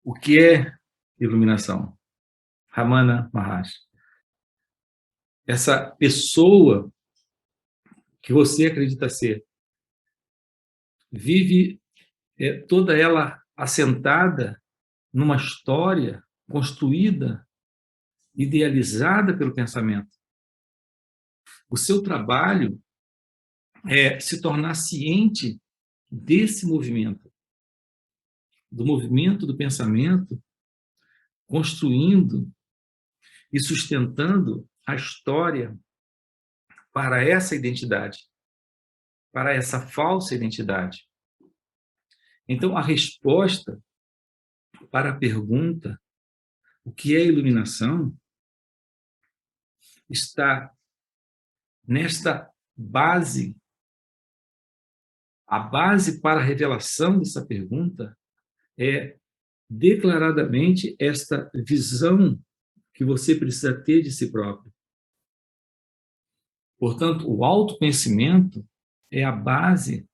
O que é iluminação? Ramana Maharshi. Essa pessoa que você acredita ser vive toda ela assentada numa história construída, idealizada pelo pensamento. O seu trabalho é se tornar ciente desse movimento, do movimento do pensamento, construindo e sustentando a história para essa identidade, para essa falsa identidade. Então, a resposta para a pergunta, o que é iluminação, está nesta base. A base para a revelação dessa pergunta é declaradamente esta visão que você precisa ter de si próprio. Portanto, o autoconhecimento é a base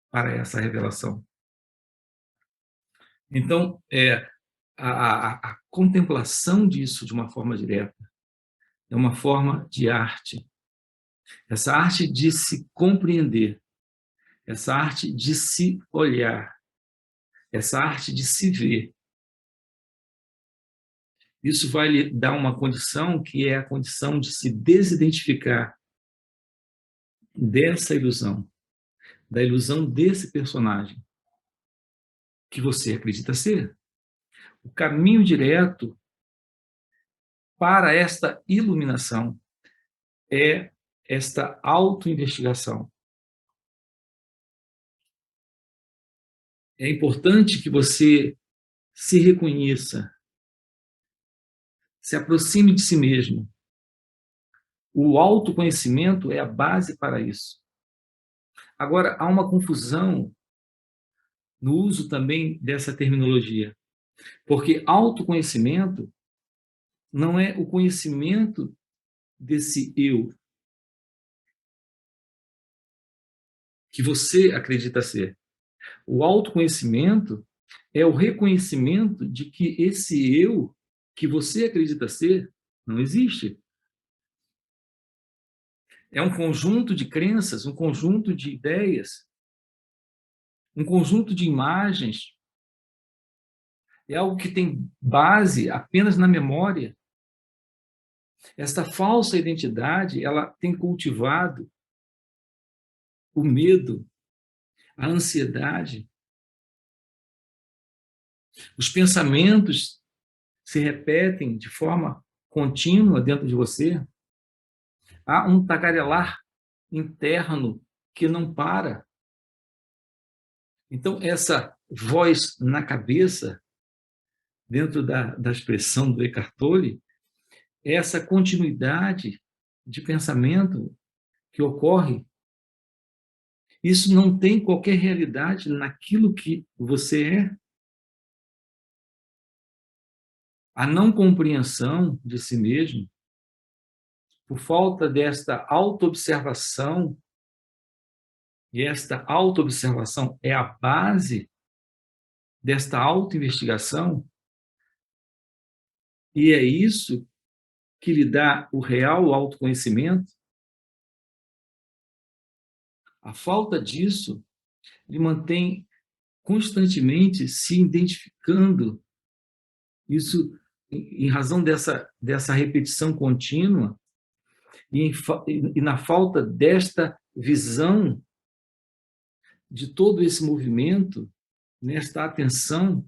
para essa revelação. Então, a contemplação disso de uma forma direta é uma forma de arte. Essa arte de se compreender, essa arte de se olhar, essa arte de se ver. Isso vai lhe dar uma condição que é a condição de se desidentificar dessa ilusão, da ilusão desse personagem que você acredita ser. O caminho direto para esta iluminação é esta autoinvestigação. É importante que você se reconheça, se aproxime de si mesmo. O autoconhecimento é a base para isso. Agora, há uma confusão no uso também dessa terminologia, porque autoconhecimento não é o conhecimento desse eu que você acredita ser. O autoconhecimento é o reconhecimento de que esse eu que você acredita ser não existe. É um conjunto de crenças, um conjunto de ideias, um conjunto de imagens. É algo que tem base apenas na memória. Esta falsa identidade, ela tem cultivado o medo, a ansiedade. Os pensamentos se repetem de forma contínua dentro de você. Há um tagarelar interno que não para. Então, essa voz na cabeça, dentro da expressão do Eckhart Tolle, é essa continuidade de pensamento que ocorre. Isso não tem qualquer realidade naquilo que você é. A não compreensão de si mesmo, por falta desta autoobservação, e esta autoobservação é a base desta autoinvestigação, e é isso que lhe dá o real autoconhecimento. A falta disso lhe mantém constantemente se identificando. Isso, em razão dessa repetição contínua, e na falta desta visão de todo esse movimento, nesta atenção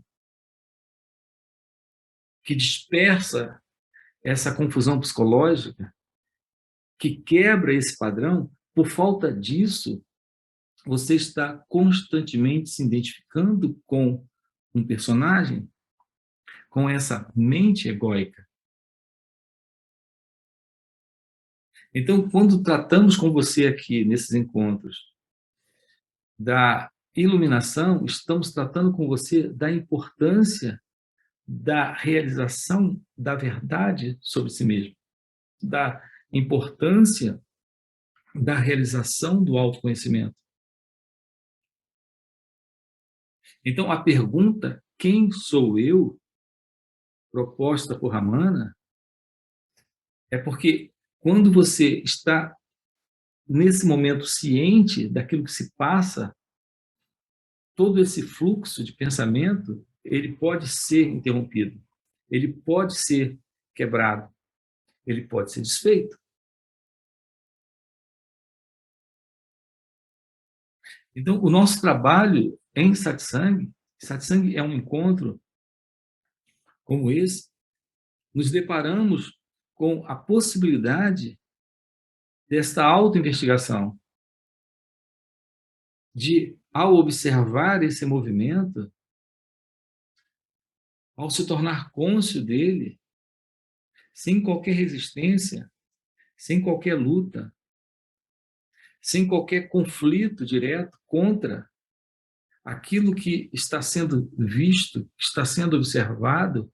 que dispersa essa confusão psicológica, que quebra esse padrão. Por falta disso, você está constantemente se identificando com um personagem, com essa mente egóica. Então, quando tratamos com você aqui, nesses encontros, da iluminação, estamos tratando com você da importância da realização da verdade sobre si mesmo, da importância da realização do autoconhecimento. Então, a pergunta, quem sou eu, proposta por Ramana é porque quando você está nesse momento ciente daquilo que se passa, todo esse fluxo de pensamento, ele pode ser interrompido, ele pode ser quebrado, ele pode ser desfeito. Então, o nosso trabalho em satsang é um encontro como esse, nos deparamos com a possibilidade desta autoinvestigação, de, ao observar esse movimento, ao se tornar cônscio dele, sem qualquer resistência, sem qualquer luta, sem qualquer conflito direto contra aquilo que está sendo visto, está sendo observado,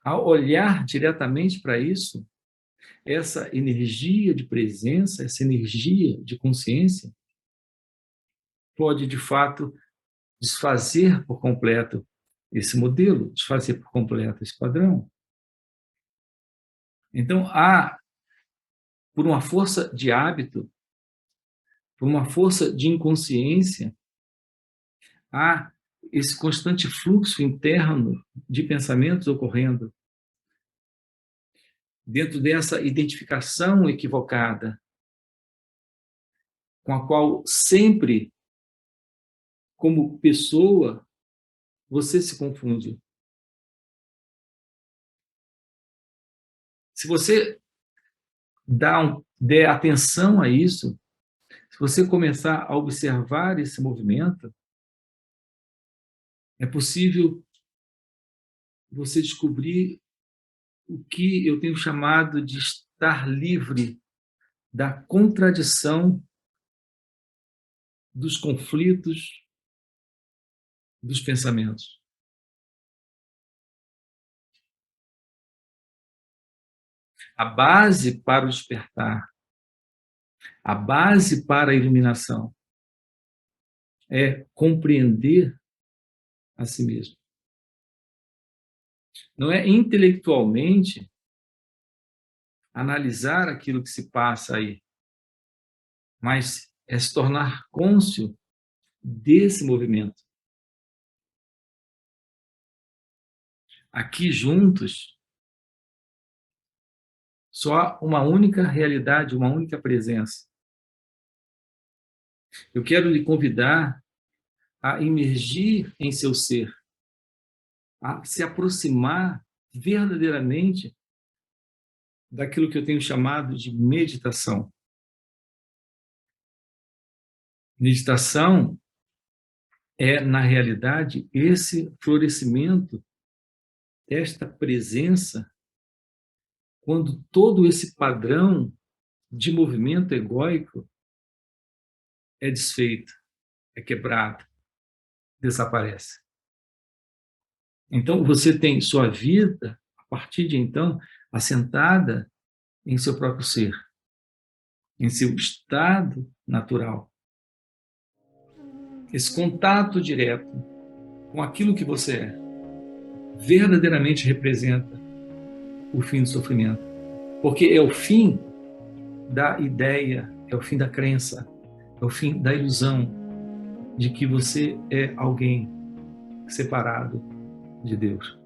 ao olhar diretamente para isso, essa energia de presença, essa energia de consciência, pode, de fato, desfazer por completo esse modelo, desfazer por completo esse padrão. Então, há, por uma força de hábito, por uma força de inconsciência, há esse constante fluxo interno de pensamentos ocorrendo. Dentro dessa identificação equivocada, com a qual sempre, como pessoa, você se confunde. Se você der atenção a isso, se você começar a observar esse movimento, é possível você descobrir o que eu tenho chamado de estar livre da contradição, dos conflitos, dos pensamentos. A base para o despertar, a base para a iluminação é compreender a si mesmo. Não é intelectualmente analisar aquilo que se passa aí, mas é se tornar cônscio desse movimento. Aqui juntos, só há uma única realidade, uma única presença. Eu quero lhe convidar a imergir em seu ser, a se aproximar verdadeiramente daquilo que eu tenho chamado de meditação. Meditação é, na realidade, esse florescimento desta presença, quando todo esse padrão de movimento egóico é desfeito, é quebrado, desaparece. Então, você tem sua vida, a partir de então, assentada em seu próprio ser, em seu estado natural. Esse contato direto com aquilo que você é, verdadeiramente representa o fim do sofrimento. Porque é o fim da ideia, é o fim da crença, é o fim da ilusão de que você é alguém separado de Deus.